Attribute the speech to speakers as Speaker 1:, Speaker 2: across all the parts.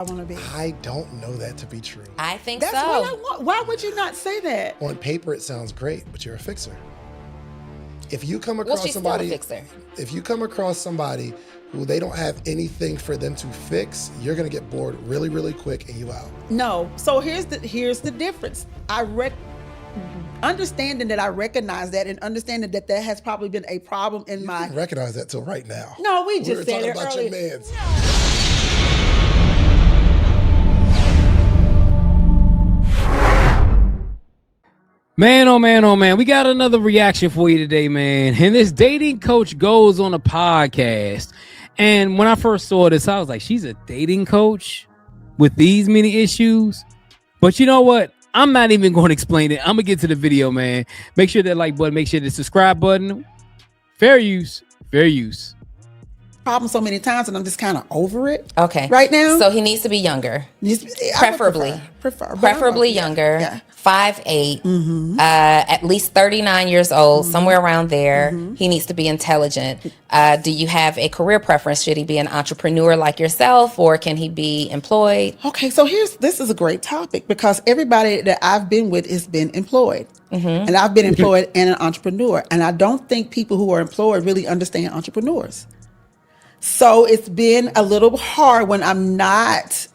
Speaker 1: I want to be.
Speaker 2: I don't know that to be true.
Speaker 3: I think
Speaker 1: That's
Speaker 3: so.
Speaker 1: what I want. Why would you not say that?
Speaker 2: On paper, it sounds great, but you're a fixer. If you come
Speaker 3: Well,
Speaker 2: across
Speaker 3: she's
Speaker 2: somebody,
Speaker 3: still a fixer.
Speaker 2: if you come across somebody who they don't have anything for them to fix, you're gonna get bored really, really quick, and you out.
Speaker 1: No. So here's the difference. Understanding that I recognize that and understanding that that has probably been a problem in my.
Speaker 2: Didn't recognize that till right now.
Speaker 1: No, we
Speaker 2: were
Speaker 1: just said
Speaker 2: talking
Speaker 1: it
Speaker 2: about
Speaker 1: earlier.
Speaker 2: your mans.
Speaker 4: Man, oh man, oh man. We got another reaction for you today, man. And this dating coach goes on a podcast. And when I first saw this, I was like, she's a dating coach with these many issues. But you know what? I'm not even going to explain it. I'm going to get to the video, man. Make sure that like button, make sure the subscribe button. Fair use, fair use.
Speaker 1: Problem so many times, and I'm just kind of over it.
Speaker 3: Okay.
Speaker 1: Right now.
Speaker 3: So he needs to be younger. Preferably. Preferably younger.
Speaker 1: Yeah.
Speaker 3: 5'8", at least 39 years old, somewhere around there. He needs to be intelligent. Do you have a career preference? Should he be an entrepreneur like yourself, or can he be employed?
Speaker 1: Okay, so this is a great topic because everybody that I've been with has been employed. And I've been employed and an entrepreneur. And I don't think people who are employed really understand entrepreneurs. So it's been a little hard when I'm not,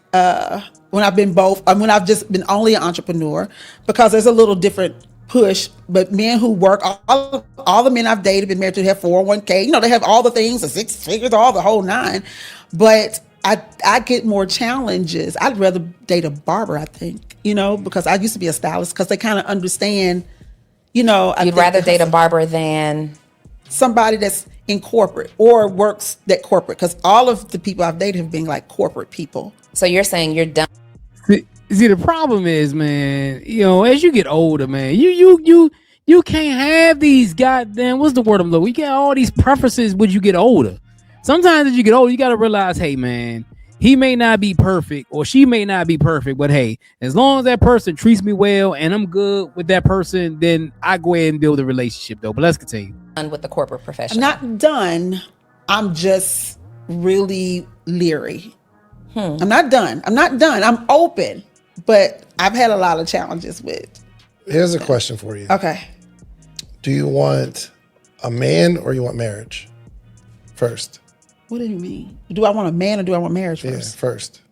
Speaker 1: when I've been both, when I've just been only an entrepreneur, because there's a little different push. But men who work, all the men I've dated, been married to, have 401k, they have all the things, the 6 figures, all the whole nine. But I get more challenges. I'd rather date a barber, I think, because I used to be a stylist, because they kind of understand,
Speaker 3: You'd rather date a barber than
Speaker 1: somebody that's in corporate or works that corporate, because all of the people I've dated have been like corporate people.
Speaker 3: So you're saying you're done?
Speaker 4: See, the problem is, man, as you get older, man, you can't have these goddamn, what's the word I'm looking? You get all these preferences when you get older. Sometimes as you get older, you got to realize, hey, man, he may not be perfect or she may not be perfect, but hey, as long as that person treats me well and I'm good with that person, then I go ahead and build a relationship, though. But let's continue.
Speaker 3: Done with the corporate profession?
Speaker 1: I'm not done. I'm just really leery. I'm not done. I'm open, but I've had a lot of challenges with.
Speaker 2: Here's a question for you.
Speaker 1: Okay.
Speaker 2: Do you want a man or you want marriage first?
Speaker 1: What do you mean? Do I want a man or do I want marriage first?
Speaker 2: Yeah, first.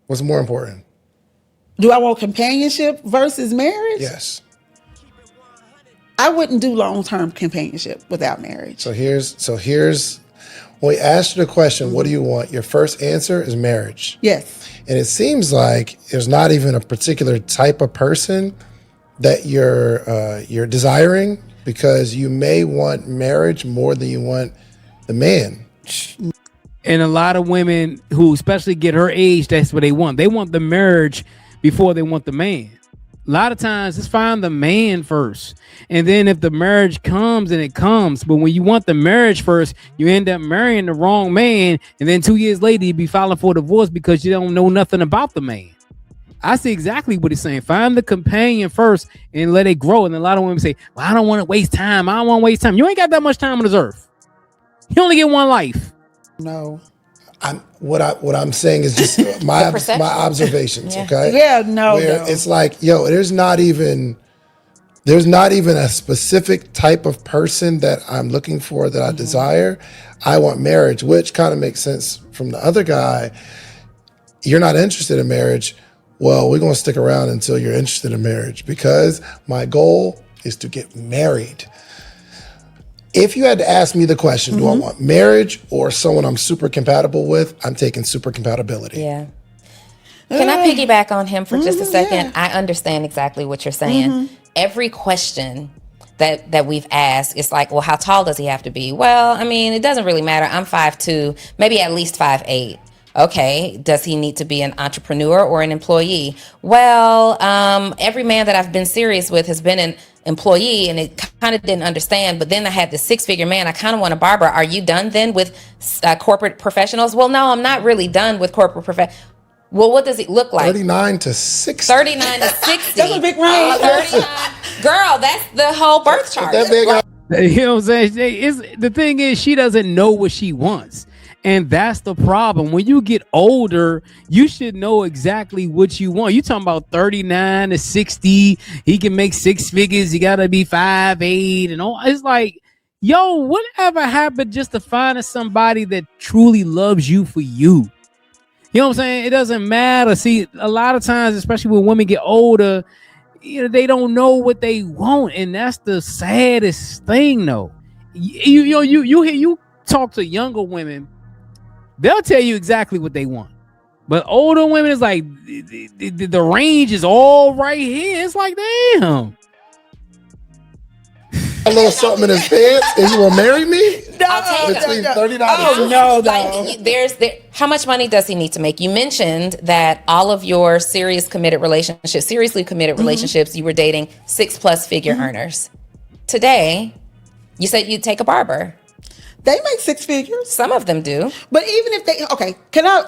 Speaker 2: What's more important?
Speaker 1: Do I want companionship versus marriage?
Speaker 2: Yes.
Speaker 1: I wouldn't do long-term companionship without marriage.
Speaker 2: So here's when we asked you the question, what do you want? Your first answer is marriage.
Speaker 1: Yes.
Speaker 2: And it seems like there's not even a particular type of person that you're desiring, because you may want marriage more than you want the man.
Speaker 4: And a lot of women who especially get her age, that's what they want. They want the marriage before they want the man. A lot of times, just find the man first. And then if the marriage comes, and it comes. But when you want the marriage first, you end up marrying the wrong man. And then 2 years later, you be filing for divorce because you don't know nothing about the man. I see exactly what he's saying. Find the companion first and let it grow. And a lot of women say, well, I don't want to waste time. I don't want to waste time. You ain't got that much time on this earth. You only get one life.
Speaker 1: No.
Speaker 2: What I'm saying is just my observations.
Speaker 3: Yeah.
Speaker 2: Okay.
Speaker 1: Yeah. No.
Speaker 2: It's like, there's not even a specific type of person that I'm looking for that I desire. I want marriage, which kind of makes sense from the other guy. You're not interested in marriage. Well, we're going to stick around until you're interested in marriage, because my goal is to get married. If you had to ask me the question, do I want marriage or someone I'm super compatible with? I'm taking super compatibility.
Speaker 3: Yeah. Can I piggyback on him for just a second? Yeah. I understand exactly what you're saying. Every question that we've asked, it's like, well, how tall does he have to be? Well, I mean, it doesn't really matter. I'm 5'2", maybe at least 5'8". Okay, does he need to be an entrepreneur or an employee? Well, every man that I've been serious with has been an employee, and it kind of didn't understand. But then I had this 6-figure man. I kind of want a barber. Are you done then with corporate professionals? Well, no, I'm not really done with corporate professionals. Well, what does it look like?
Speaker 2: 39 to 60.
Speaker 3: 39 to 60.
Speaker 1: That's a big range.
Speaker 3: 39. Girl, that's the whole birth chart.
Speaker 2: That big.
Speaker 4: You know what I'm saying? The thing is, she doesn't know what she wants. And that's the problem. When you get older, you should know exactly what you want. You talking about 39 to 60. He can make six figures. He got to be 5'8" and all. It's like, yo, whatever happened just to finding somebody that truly loves you for you? You know what I'm saying? It doesn't matter. See, a lot of times, especially when women get older, they don't know what they want, and that's the saddest thing, though. You talk to younger women, they'll tell you exactly what they want. But older women is like the range is all right here. It's like, damn.
Speaker 2: A little something in his pants, and you will marry me?
Speaker 3: I'll take
Speaker 2: Between
Speaker 3: him.
Speaker 2: $30
Speaker 1: Oh, no,
Speaker 3: Like, how much money does he need to make? You mentioned that all of your seriously committed relationships, you were dating 6+ figure earners. Today, you said you'd take a barber.
Speaker 1: They make six figures.
Speaker 3: Some of them do.
Speaker 1: But even if they,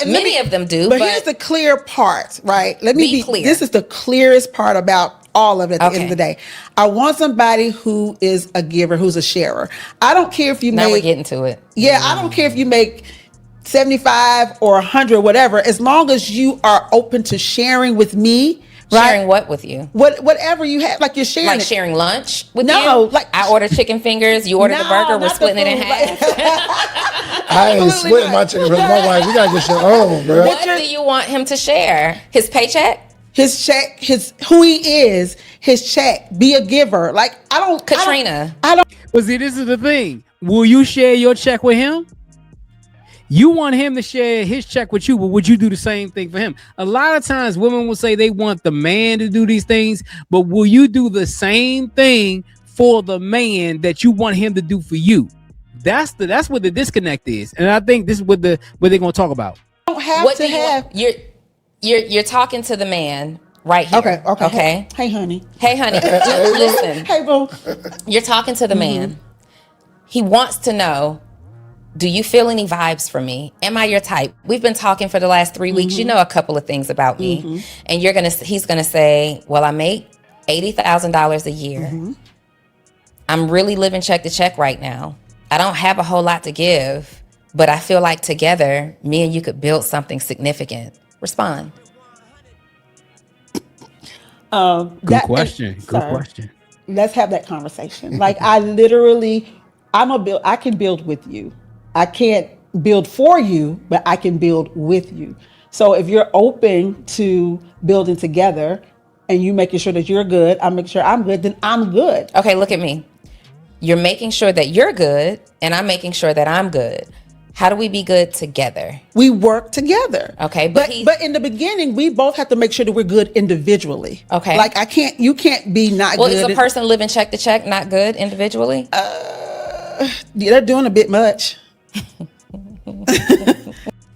Speaker 1: many
Speaker 3: of them do.
Speaker 1: But here's the clear part, right? Let me
Speaker 3: be clear.
Speaker 1: This is the clearest part about all of it at the end of the day. I want somebody who is a giver, who's a sharer. I don't care if you
Speaker 3: now
Speaker 1: make.
Speaker 3: we're getting to it.
Speaker 1: Yeah, I don't care if you make 75 or 100, whatever, as long as you are open to sharing with me. Right?
Speaker 3: Sharing what with you?
Speaker 1: Whatever you have, like you're sharing.
Speaker 3: Like sharing lunch with you?
Speaker 1: No, like
Speaker 3: I order chicken fingers, you order the burger, we're splitting it in half.
Speaker 2: I ain't splitting my chicken with my wife. We gotta get your own, bro.
Speaker 3: What do you want him to share? His paycheck?
Speaker 1: His check, who he is, his check. Be a giver. Like
Speaker 3: Katrina.
Speaker 1: I don't.
Speaker 4: But see, this is the thing. Will you share your check with him? You want him to share his check with you, but would you do the same thing for him? A lot of times women will say they want the man to do these things, but will you do the same thing for the man that you want him to do for you? That's what the disconnect is. And I think this is what they're going to talk about.
Speaker 1: I don't have to have.
Speaker 3: You're talking to the man right here. Okay.
Speaker 1: Hey, honey.
Speaker 3: Listen.
Speaker 1: Hey, boo.
Speaker 3: You're talking to the man. He wants to know, do you feel any vibes for me? Am I your type? We've been talking for the last 3 weeks. You know a couple of things about me. And he's gonna say, well, I make $80,000 a year. I'm really living check to check right now. I don't have a whole lot to give, but I feel like together, me and you could build something significant. Respond.
Speaker 4: Good question.
Speaker 1: Let's have that conversation. Like I can build with you. I can't build for you, but I can build with you. So if you're open to building together and you making sure that you're good, I'm making sure I'm good, then I'm good.
Speaker 3: Okay, look at me. You're making sure that you're good and I'm making sure that I'm good. How do we be good together?
Speaker 1: We work together.
Speaker 3: Okay,
Speaker 1: but in the beginning, we both have to make sure that we're good individually.
Speaker 3: Okay.
Speaker 1: Like you can't be not good.
Speaker 3: Well, is a person living check to check not good individually?
Speaker 1: They're doing a bit much.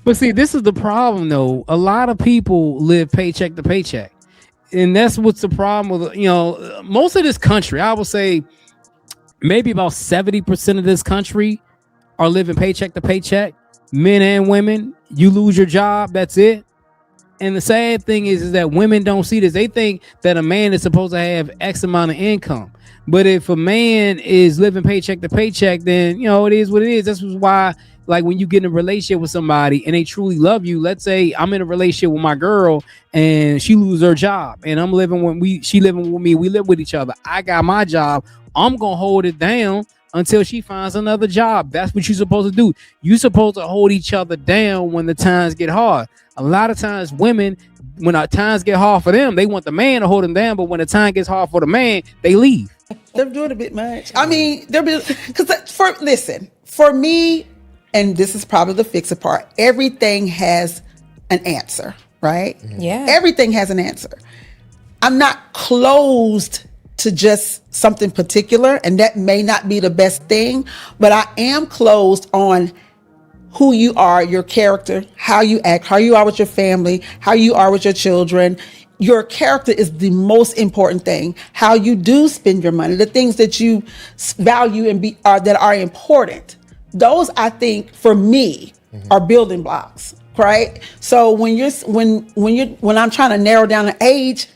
Speaker 4: But see, this is the problem though. A lot of people live paycheck to paycheck. And that's what's the problem with, most of this country, I would say maybe about 70% of this country are living paycheck to paycheck. Men and women, you lose your job, that's it. And the sad thing is that women don't see this. They think that a man is supposed to have X amount of income. But if a man is living paycheck to paycheck, then, it is what it is. That's why, like, when you get in a relationship with somebody and they truly love you, let's say I'm in a relationship with my girl and she loses her job and she living with me, we live with each other. I got my job. I'm going to hold it down until she finds another job. That's what you're supposed to do. You're supposed to hold each other down when the times get hard. A lot of times women, when our times get hard for them, they want the man to hold them down. But when the time gets hard for the man, they leave.
Speaker 1: They're doing a bit much. I mean, for me, and this is probably the fixer part, everything has an answer, right?
Speaker 3: Yeah.
Speaker 1: Everything has an answer. I'm not closed to just something particular, and that may not be the best thing, but I am closed on who you are, your character, how you act, how you are with your family, how you are with your children. Your character is the most important thing. How you do spend your money, the things that you value and that are important. Those, I think, for me, are building blocks, right? So when I'm trying to narrow down the age,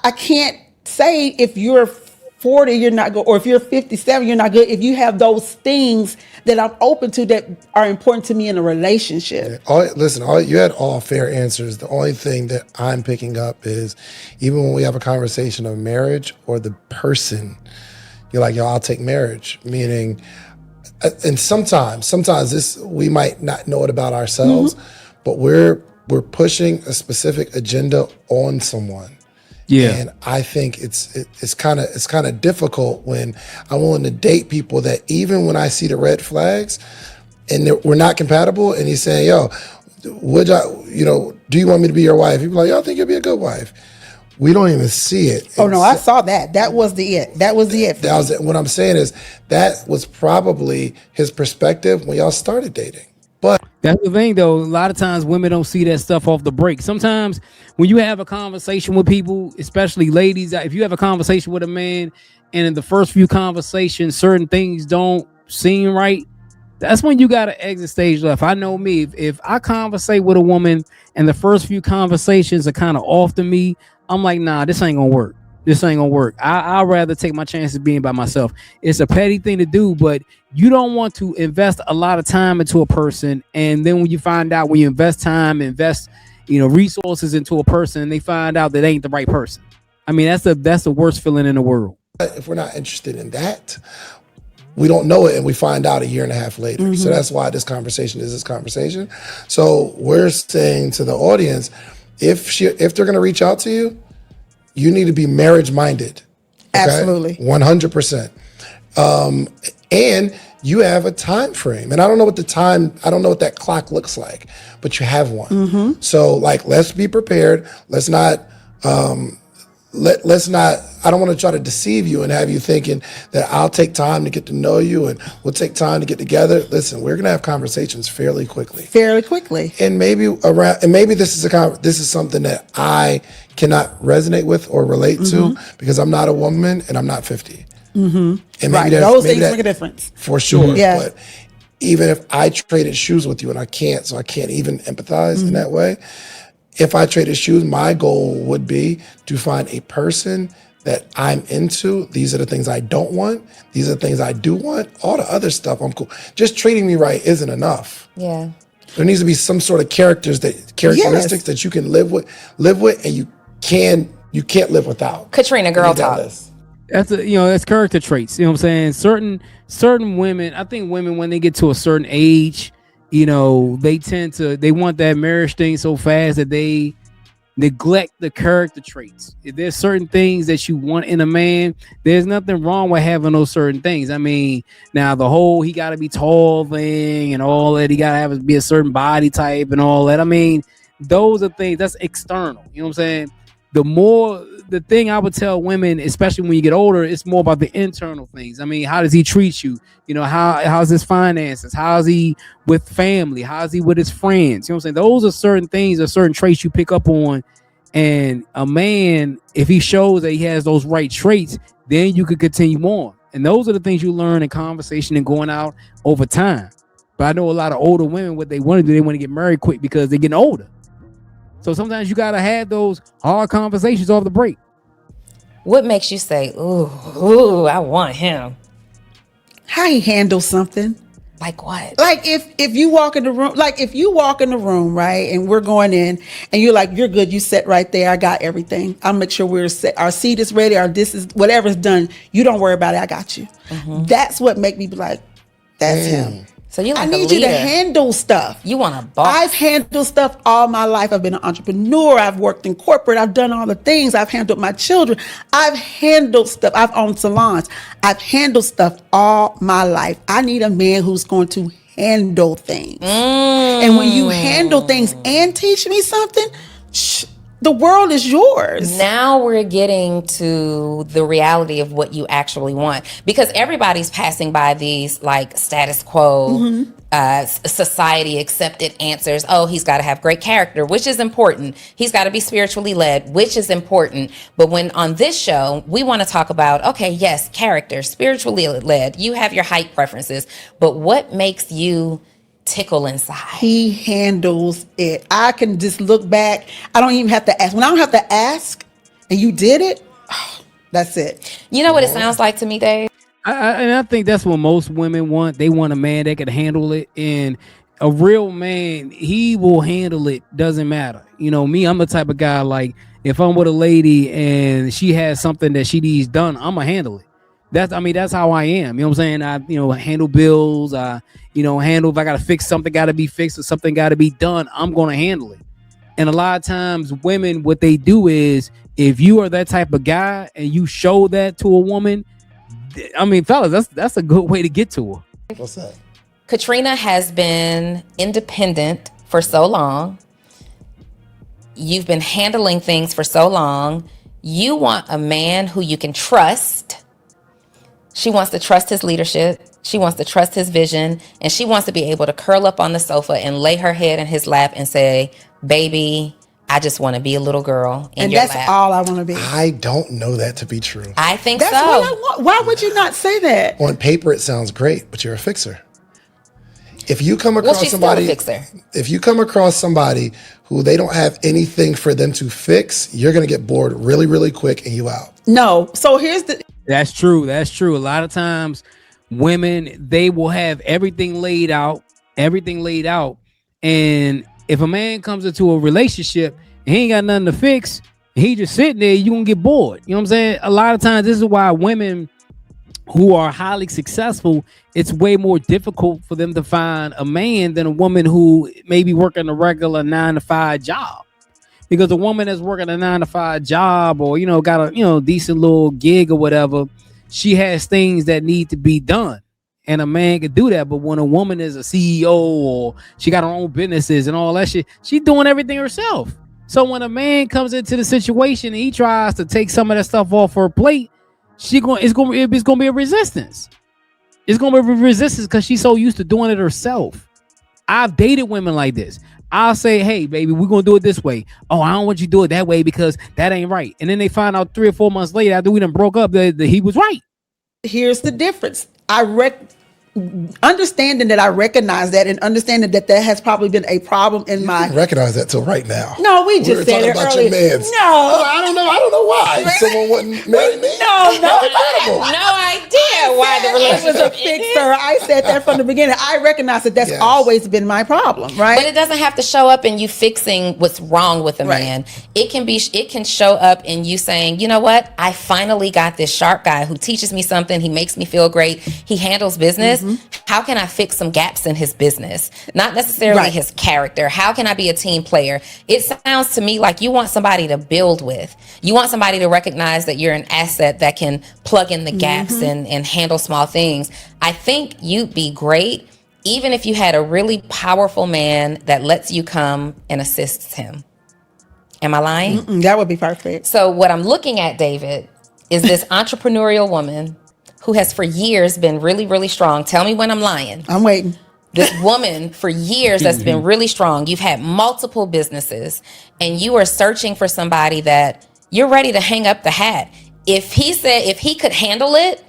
Speaker 1: I can't say if you're 40, you're not good. Or if you're 57, you're not good. If you have those things that I'm open to that are important to me in a relationship.
Speaker 2: You had all fair answers. The only thing that I'm picking up is even when we have a conversation of marriage or the person, you're like, yo, I'll take marriage. Meaning, and sometimes this, we might not know it about ourselves, but we're pushing a specific agenda on someone.
Speaker 4: Yeah.
Speaker 2: And I think it's kind of difficult when I'm willing to date people that even when I see the red flags and we're not compatible, and he's saying, "Yo, do you want me to be your wife?" People are like, "Yo, I think you'll be a good wife." We don't even see it.
Speaker 1: Oh no, I saw that. That was the it. That was the it.
Speaker 2: That was it. What I'm saying is that was probably his perspective when y'all started dating. But
Speaker 4: That's the thing, though. A lot of times women don't see that stuff off the break. Sometimes when you have a conversation with people, especially ladies, if you have a conversation with a man and in the first few conversations, certain things don't seem right, that's when you got to exit stage left. I know me. If I conversate with a woman and the first few conversations are kind of off to me, I'm like, nah, this ain't going to work. This ain't gonna work. I'd rather take my chances being by myself. It's a petty thing to do, but you don't want to invest a lot of time into a person, and then when you find out, when you invest time, resources into a person, and they find out that they ain't the right person. I mean, that's the worst feeling in the world.
Speaker 2: if we're not interested in that, we don't know it, and we find out a year and a half later. So that's why this conversation is this conversation. So we're saying to the audience, if they're going to reach out to you, you need to be marriage minded. Okay?
Speaker 1: Absolutely.
Speaker 2: 100%. And you have a time frame. And I don't know what that clock looks like, but you have one. So let's be prepared. Let's not, I don't want to try to deceive you and have you thinking that I'll take time to get to know you and we'll take time to get together. Listen, we're going to have conversations fairly quickly. And maybe this is something that I cannot resonate with or relate to because I'm not a woman and I'm not 50. And
Speaker 1: Right. Those things make a difference.
Speaker 2: For sure.
Speaker 1: Yeah.
Speaker 2: But even if I traded shoes with you and I can't even empathize in that way. If I traded shoes, my goal would be to find a person that I'm into. These are the things I don't want. These are the things I do want. All the other stuff, I'm cool. Just treating me right isn't enough.
Speaker 3: Yeah.
Speaker 2: There needs to be some sort of characteristics that you can live with, and you can't live without.
Speaker 3: Katrina, girl talk.
Speaker 4: That's character traits. You know what I'm saying? Certain women, I think women, when they get to a certain age, they want that marriage thing so fast that they neglect the character traits. If there's certain things that you want in a man, there's nothing wrong with having those certain things. I mean, now the whole he got to be tall thing and all that, he got to be a certain body type and all that. I mean, those are things that's external. You know what I'm saying? The thing I would tell women, especially when you get older, it's more about the internal things. I mean, how does he treat you? How's his finances? How's he with family? How's he with his friends? You know what I'm saying? Those are certain things or certain traits you pick up on. And a man, if he shows that he has those right traits, then you could continue on. And those are the things you learn in conversation and going out over time. But I know a lot of older women, what they want to do, they want to get married quick because they're getting older. So sometimes you got to have those hard conversations off the break.
Speaker 3: What makes you say, ooh, I want him?
Speaker 1: How he handles something.
Speaker 3: Like what?
Speaker 1: Like if you walk in the room, right, and we're going in, and you're like, you're good, you sit right there, I got everything. I'll make sure we're set, our seat is ready, our this is whatever's done. You don't worry about it, I got you. That's what make me be like, that's him.
Speaker 3: So you like
Speaker 1: I need you to handle stuff.
Speaker 3: You want a boss.
Speaker 1: I've handled stuff all my life. I've been an entrepreneur. I've worked in corporate. I've done all the things. I've handled my children. I've handled stuff. I've owned salons. I've handled stuff all my life. I need a man who's going to handle things. And when you handle things and teach me something, the world is yours.
Speaker 3: Now we're getting to the reality of what you actually want, because everybody's passing by these like status quo, society accepted answers. Oh, he's got to have great character, which is important. He's got to be spiritually led, which is important. But when on this show, we want to talk about, okay, yes, character, spiritually led. You have your height preferences, but what makes you tickle inside?
Speaker 1: He handles it. I can just look back. I don't even have to ask. When I don't have to ask and you did it, That's it.
Speaker 3: You know what it sounds like to me, Dave?
Speaker 4: And I think that's what most women want. They want a man that can handle it, and a real man, he will handle it. Doesn't matter. Me, I'm the type of guy, like, if I'm with a lady and she has something that she needs done, I'm gonna handle it. That's how I am. You know what I'm saying? I handle bills. Handle if I gotta fix something, gotta be fixed, or something gotta be done. I'm gonna handle it. And a lot of times, women, what they do is, if you are that type of guy and you show that to a woman, fellas, that's a good way to get to her.
Speaker 2: What's that?
Speaker 3: Katrina has been independent for so long. You've been handling things for so long. You want a man who you can trust. She wants to trust his leadership. She wants to trust his vision. And she wants to be able to curl up on the sofa and lay her head in his lap and say, baby, I just want to be a little girl in your
Speaker 1: that's
Speaker 3: lap.
Speaker 1: all I want to be.
Speaker 2: I don't know that to be true.
Speaker 3: I think
Speaker 1: That's
Speaker 3: so.
Speaker 1: what I want. Why would you not say that?
Speaker 2: On paper, it sounds great, but you're a fixer. If you come
Speaker 3: Well,
Speaker 2: across
Speaker 3: she's
Speaker 2: somebody,
Speaker 3: still a fixer.
Speaker 2: if you come across somebody who they don't have anything for them to fix, you're gonna get bored really, really quick, and you out.
Speaker 1: No. So here's the.
Speaker 4: That's true. That's true. A lot of times, women, they will have everything laid out, and if a man comes into a relationship and he ain't got nothing to fix, and he just sitting there, you gonna get bored. You know what I'm saying? A lot of times, this is why women who are highly successful, it's way more difficult for them to find a man than a woman who may be working a regular 9-to-5 job. Because a woman that's working a 9-to-5 job, or got a decent little gig or whatever, she has things that need to be done, and a man can do that. But when a woman is a CEO, or she got her own businesses and all that shit, she's doing everything herself. So when a man comes into the situation and he tries to take some of that stuff off her plate, it's gonna be a resistance. It's gonna be resistance because she's so used to doing it herself. I've dated women like this. I'll say, hey, baby, we're gonna do it this way. Oh, I don't want you to do it that way because that ain't right. And then they find out 3 or 4 months later, after we done broke up, that he was right.
Speaker 1: Here's the difference. Understanding that I recognize that, and understanding that has probably been a problem in my.
Speaker 2: Didn't recognize that till right now.
Speaker 1: No, we
Speaker 2: were
Speaker 1: just said
Speaker 2: talking
Speaker 1: it
Speaker 2: about
Speaker 1: earlier.
Speaker 2: your mans.
Speaker 1: No,
Speaker 2: I don't know why someone wouldn't marry me.
Speaker 1: No,
Speaker 3: No idea why the
Speaker 1: it was
Speaker 3: relationship
Speaker 1: a fixer. I said that from the beginning. I recognize that that's
Speaker 2: Yes.
Speaker 1: always been my problem, right?
Speaker 3: But it doesn't have to show up in you fixing what's wrong with a
Speaker 1: Right.
Speaker 3: man. It can show up in you saying, you know what? I finally got this sharp guy who teaches me something. He makes me feel great. He handles business. How can I fix some gaps in his business? Not necessarily
Speaker 1: Right.
Speaker 3: his character. How can I be a team player? It sounds to me like you want somebody to build with. You want somebody to recognize that you're an asset that can plug in the gaps and handle small things. I think you'd be great even if you had a really powerful man that lets you come and assists him. Am I lying?
Speaker 1: That would be perfect.
Speaker 3: So what I'm looking at, David, is this entrepreneurial woman who has for years been really, really strong. Tell me when I'm lying.
Speaker 1: I'm waiting.
Speaker 3: This woman for years that's been really strong. You've had multiple businesses and you are searching for somebody that you're ready to hang up the hat. If he could handle it,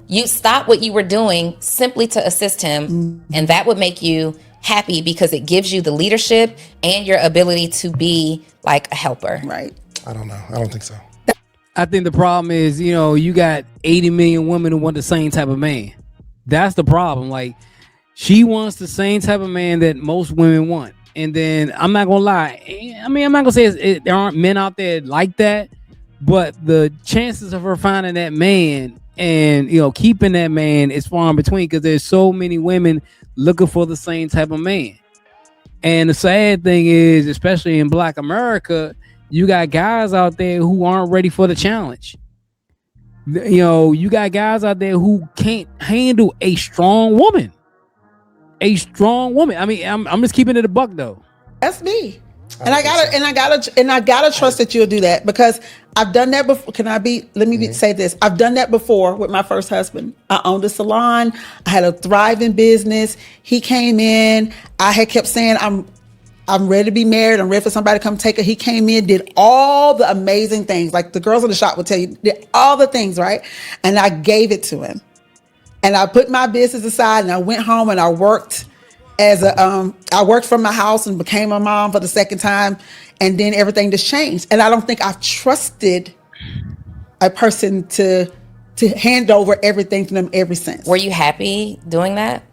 Speaker 3: you stop what you were doing simply to assist him. And that would make you happy because it gives you the leadership and your ability to be like a helper.
Speaker 1: Right.
Speaker 2: I don't know. I don't think so.
Speaker 4: I think the problem is, you got 80 million women who want the same type of man. That's the problem. Like, she wants the same type of man that most women want. And then I'm not gonna lie. I'm not gonna say there aren't men out there like that, but the chances of her finding that man and keeping that man is far in between because there's so many women looking for the same type of man. And the sad thing is, especially in Black America, you got guys out there who aren't ready for the challenge. You got guys out there who can't handle a strong woman. A strong woman. I'm just keeping it a buck though.
Speaker 1: That's me. And I gotta trust that you'll do that because I've done that before. Let me say this. I've done that before with my first husband. I owned a salon. I had a thriving business. He came in. I had kept saying, I'm ready to be married. I'm ready for somebody to come take her. He came in, did all the amazing things. Like the girls in the shop would tell you, did all the things, right? And I gave it to him. And I put my business aside and I went home and I worked I worked from my house and became a mom for the second time. And then everything just changed. And I don't think I've trusted a person to hand over everything to them every sense.
Speaker 3: Were you happy doing that?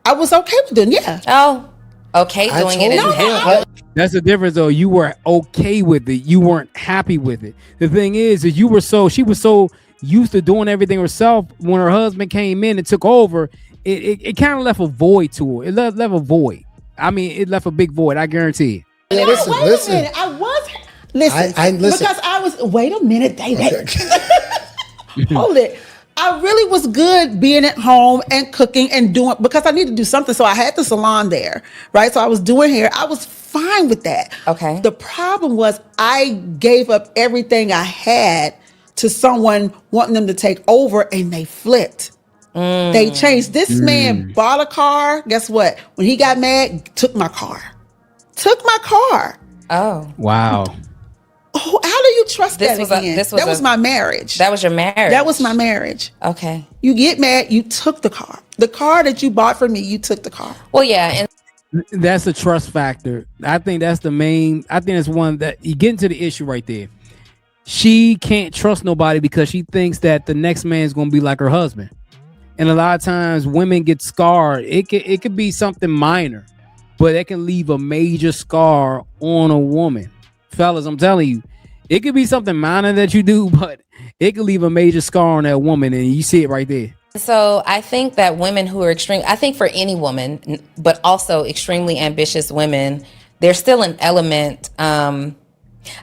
Speaker 1: I was okay with doing, yeah.
Speaker 3: Oh, okay,
Speaker 2: I
Speaker 3: doing
Speaker 2: told
Speaker 3: it.
Speaker 2: you,
Speaker 3: And
Speaker 2: yeah,
Speaker 4: That's the difference, though. You were okay with it. You weren't happy with it. The thing is she was so used to doing everything herself. When her husband came in and took over, it kind of left a void to her. It left a void. I mean, it left a big void. I guarantee it.
Speaker 1: No,
Speaker 2: listen,
Speaker 1: wait
Speaker 2: listen.
Speaker 1: a minute. I was listen,
Speaker 2: I listen.
Speaker 1: because I was. Wait a minute, David.
Speaker 2: Okay.
Speaker 1: Hold it. I really was good being at home and cooking and doing, because I needed to do something. So I had the salon there, right? So I was doing hair. I was fine with that.
Speaker 3: Okay.
Speaker 1: The problem was I gave up everything I had to someone wanting them to take over, and they flipped. They changed. This man bought a car. Guess what? When he got mad, took my car. Took my car.
Speaker 3: oh,
Speaker 4: Wow.
Speaker 1: Oh, how do you trust
Speaker 3: This
Speaker 1: that
Speaker 3: was
Speaker 1: again?
Speaker 3: this was
Speaker 1: that was my marriage.
Speaker 3: that was your marriage.
Speaker 1: That was my marriage.
Speaker 3: Okay.
Speaker 1: You get mad, you took the car. The car that you bought for me, you took the car.
Speaker 3: Well, yeah, and
Speaker 4: That's a trust factor. I think that's the main. I think that's one that you get into the issue right there. She can't trust nobody because she thinks that the next man is going to be like her husband. And a lot of times women get scarred. It could be something minor, but it can leave a major scar on a woman. Fellas, I'm telling you, it could be something minor that you do, but it could leave a major scar on that woman, and you see it right there.
Speaker 3: so I think that women who are I think for any woman, but also extremely ambitious women, there's still an element.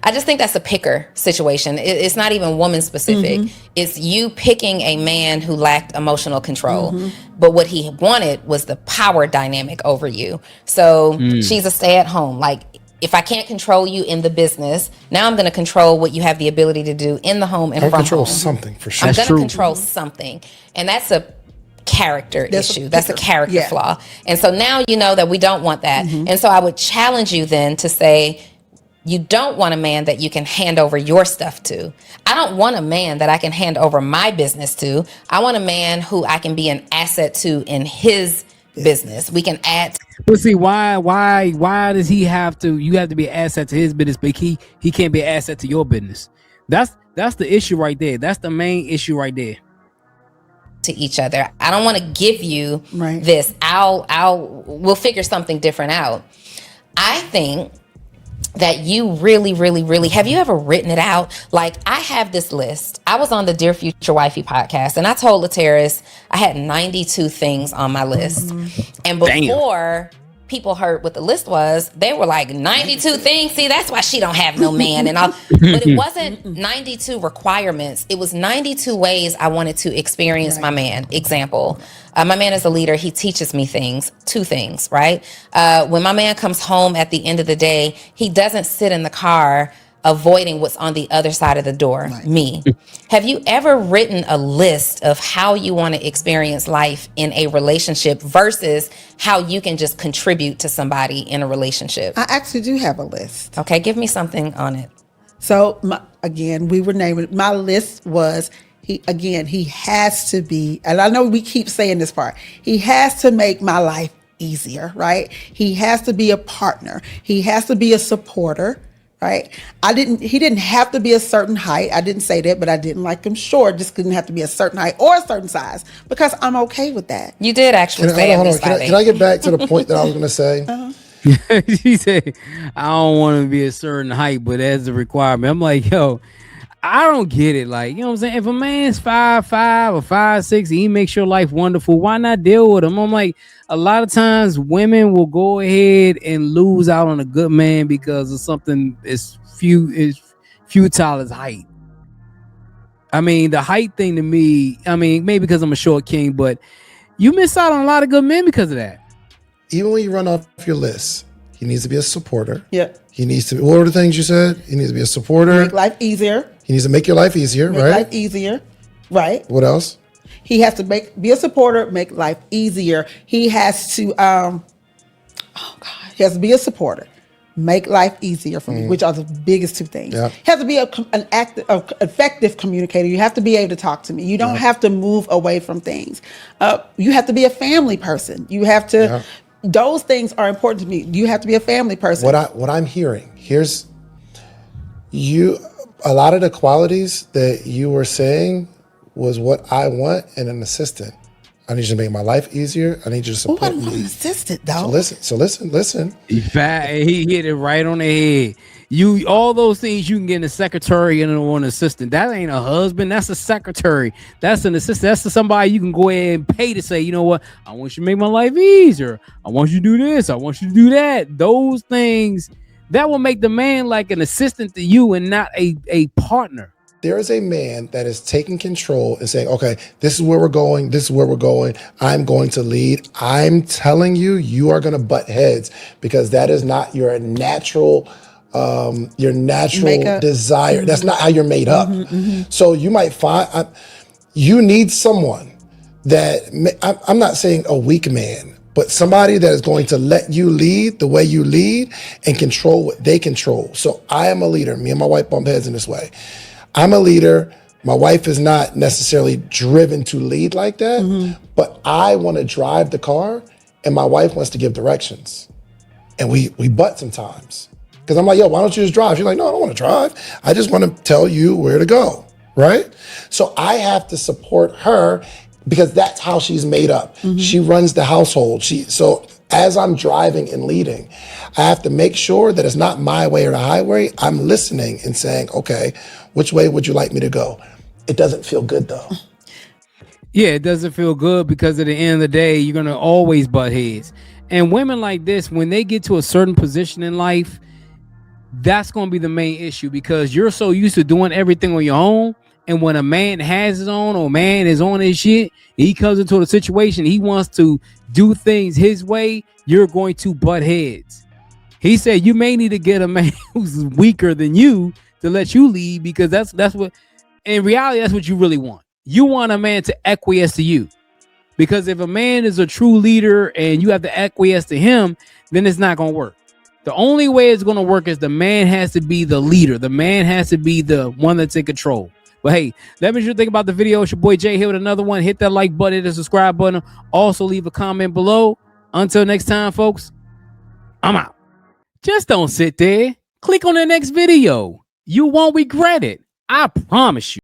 Speaker 3: I just think that's a picker situation. It's not even woman specific. It's you picking a man who lacked emotional control. But what he wanted was the power dynamic over you. So she's a stay at home. Like, if I can't control you in the business, now I'm going to control what you have the ability to do in the home and
Speaker 2: I'll
Speaker 3: from
Speaker 2: control
Speaker 3: home.
Speaker 2: something for sure.
Speaker 3: I'm
Speaker 4: That's
Speaker 3: going to
Speaker 4: true.
Speaker 3: control something. And that's a character
Speaker 1: That's a
Speaker 3: issue. That's a
Speaker 1: picker.
Speaker 3: character
Speaker 1: Yeah.
Speaker 3: flaw. And so now you know that we don't want that. And so I would challenge you then to say, you don't want a man that you can hand over your stuff to. I don't want a man that I can hand over my business to. I want a man who I can be an asset to in his business. We can add.
Speaker 4: But see, why does he have to? You have to be an asset to his business, but he can't be an asset to your business. That's the issue right there. That's the main issue right there.
Speaker 3: To each other. I don't want to give you
Speaker 1: Right.
Speaker 3: this. We'll figure something different out. I think that you really, really, really, have you ever written it out? Like, I have this list. I was on the Dear Future Wifey podcast, and I told Lateris I had 92 things on my list. And before people heard what the list was, they were like, 92 things? See, that's why she don't have no man. And but it wasn't 92 requirements. It was 92 ways I wanted to experience my man. Example, my man is a leader. He teaches me things, 2 things, right? When my man comes home at the end of the day, he doesn't sit in the car avoiding what's on the other side of the door, me. Have you ever written a list of how you want to experience life in a relationship versus how you can just contribute to somebody in a relationship?
Speaker 1: I actually do have a list.
Speaker 3: Okay, give me something on it.
Speaker 1: So again, we were naming, my list was, he has to be, and I know we keep saying this part, he has to make my life easier, right? He has to be a partner. He has to be a supporter, right? He didn't have to be a certain height. I didn't say that, but I didn't like him short. Just couldn't have to be a certain height or a certain size, because I'm okay with that.
Speaker 3: You did actually say at least 5'8".
Speaker 2: Can I get back to the point that I was going to say?
Speaker 4: She said, I don't want to be a certain height, but as a requirement. I'm like, yo, I don't get it. Like, you know what I'm saying? If a man's 5'5" or 5'6", he makes your life wonderful, why not deal with him? I'm like, a lot of times women will go ahead and lose out on a good man because of something as futile as height. I mean, the height thing to me, I mean, maybe because I'm a short king, but you miss out on a lot of good men because of that.
Speaker 2: Even when you run off your list, he needs to be a supporter.
Speaker 1: Yeah.
Speaker 2: He needs to. What were the things you said? He needs to be a supporter.
Speaker 1: Make life easier.
Speaker 2: He needs to make your life easier,
Speaker 1: Make
Speaker 2: right?
Speaker 1: life easier. Right.
Speaker 2: What else?
Speaker 1: He has to be a supporter, make life easier. He has to, he has to be a supporter, make life easier for me, which are the biggest 2 things.
Speaker 2: Yeah.
Speaker 1: He has to be an effective communicator. You have to be able to talk to me. You don't have to move away from things. You have to be a family person. You have to, those things are important to me. You have to be a family person.
Speaker 2: What I'm hearing, here's you. A lot of the qualities that you were saying was what I want in an assistant. I need you to make my life easier. I need you to
Speaker 1: Oh, I
Speaker 2: support
Speaker 1: don't want an
Speaker 2: me.
Speaker 1: assistant,
Speaker 2: So
Speaker 1: though.
Speaker 2: listen. So listen.
Speaker 4: He hit it right on the head. You all those things you can get in a secretary and an assistant. That ain't a husband. That's a secretary. That's an assistant. That's somebody you can go ahead and pay to say, you know what? I want you to make my life easier. I want you to do this. I want you to do that. Those things that will make the man like an assistant to you and not a partner.
Speaker 2: There is a man that is taking control and saying, okay, this is where we're going. This is where we're going. I'm going to lead. I'm telling you, you are going to butt heads because that is not your natural
Speaker 1: Makeup.
Speaker 2: desire. That's not how you're made up. So you might find you need someone that I'm not saying a weak man, but somebody that is going to let you lead the way you lead and control what they control. So I am a leader. Me and my wife bump heads in this way. I'm a leader. My wife is not necessarily driven to lead like that, but I want to drive the car and my wife wants to give directions. And we butt sometimes. Because I'm like, yo, why don't you just drive? She's like, no, I don't want to drive. I just want to tell you where to go, right? So I have to support her because that's how she's made up. She runs the household. So as I'm driving and leading, I have to make sure that it's not my way or the highway. I'm listening and saying, okay, which way would you like me to go? It doesn't feel good though.
Speaker 4: Yeah, it doesn't feel good because at the end of the day, you're gonna always butt heads. And women like this, when they get to a certain position in life, that's going to be the main issue because you're so used to doing everything on your own. And when a man has his own or man is on his shit, he comes into a situation, he wants to do things his way, you're going to butt heads. He said you may need to get a man who's weaker than you to let you lead because that's what, in reality, that's what you really want. You want a man to acquiesce to you. Because if a man is a true leader and you have to acquiesce to him, then it's not going to work. The only way it's going to work is the man has to be the leader. The man has to be the one that's in control. But hey, let me know what you think about the video. It's your boy Jay here with another one. Hit that like button, hit the subscribe button. Also leave a comment below. Until next time, folks, I'm out. Just don't sit there. Click on the next video. You won't regret it. I promise you.